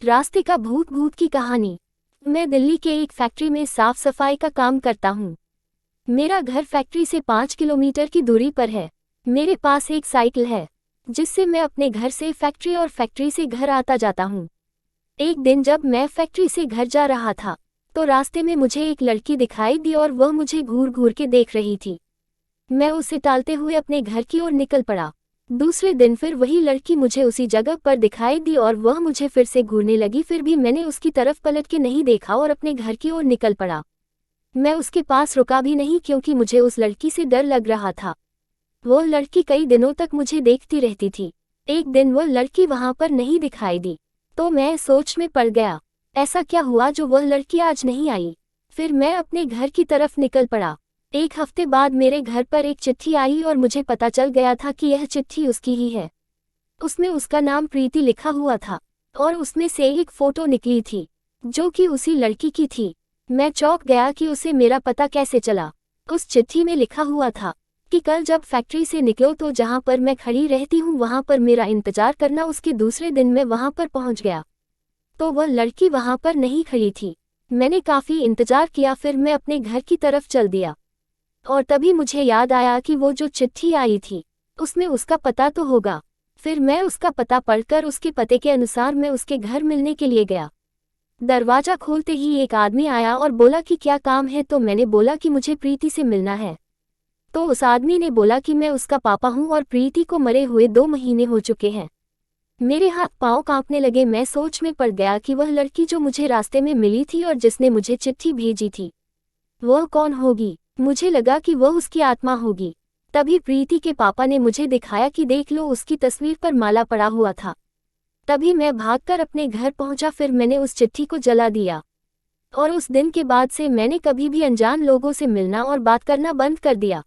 रास्ते का भूत भूत की कहानी। मैं दिल्ली के एक फैक्ट्री में साफ सफाई का काम करता हूँ। मेरा घर फैक्ट्री से 5 किलोमीटर की दूरी पर है। मेरे पास एक साइकिल है जिससे मैं अपने घर से फैक्ट्री और फैक्ट्री से घर आता जाता हूँ। एक दिन जब मैं फैक्ट्री से घर जा रहा था तो रास्ते में मुझे एक लड़की दिखाई दी और वह मुझे घूर घूर के देख रही थी। मैं उसे टालते हुए अपने घर की ओर निकल पड़ा। दूसरे दिन फिर वही लड़की मुझे उसी जगह पर दिखाई दी और वह मुझे फिर से घूरने लगी। फिर भी मैंने उसकी तरफ पलट के नहीं देखा और अपने घर की ओर निकल पड़ा। मैं उसके पास रुका भी नहीं क्योंकि मुझे उस लड़की से डर लग रहा था। वह लड़की कई दिनों तक मुझे देखती रहती थी। एक दिन वह लड़की वहां पर नहीं दिखाई दी तो मैं सोच में पड़ गया, ऐसा क्या हुआ जो वह लड़की आज नहीं आई। फिर मैं अपने घर की तरफ निकल पड़ा। एक हफ्ते बाद मेरे घर पर एक चिट्ठी आई और मुझे पता चल गया था कि यह चिट्ठी उसकी ही है। उसमें उसका नाम प्रीति लिखा हुआ था और उसमें से एक फोटो निकली थी जो कि उसी लड़की की थी। मैं चौंक गया कि उसे मेरा पता कैसे चला। उस चिट्ठी में लिखा हुआ था कि कल जब फैक्ट्री से निकलो तो जहां पर मैं खड़ी रहती हूं वहां पर मेरा इंतजार करना। उसके दूसरे दिन मैं वहां पर पहुंच गया तो वह लड़की वहां पर नहीं खड़ी थी। मैंने काफी इंतजार किया, फिर मैं अपने घर की तरफ चल दिया और तभी मुझे याद आया कि वो जो चिट्ठी आई थी उसमें उसका पता तो होगा। फिर मैं उसका पता पढ़कर उसके पते के अनुसार मैं उसके घर मिलने के लिए गया। दरवाजा खोलते ही एक आदमी आया और बोला कि क्या काम है। तो मैंने बोला कि मुझे प्रीति से मिलना है। तो उस आदमी ने बोला कि मैं उसका पापा हूँ और प्रीति को मरे हुए 2 महीने हो चुके हैं। मेरे हाथ पांव कांपने लगे। मैं सोच में पड़ गया कि वह लड़की जो मुझे रास्ते में मिली थी और जिसने मुझे चिट्ठी भेजी थी वह कौन होगी। मुझे लगा कि वह उसकी आत्मा होगी। तभी प्रीति के पापा ने मुझे दिखाया कि देख लो, उसकी तस्वीर पर माला पड़ा हुआ था। तभी मैं भागकर अपने घर पहुंचा। फिर मैंने उस चिट्ठी को जला दिया और उस दिन के बाद से मैंने कभी भी अनजान लोगों से मिलना और बात करना बंद कर दिया।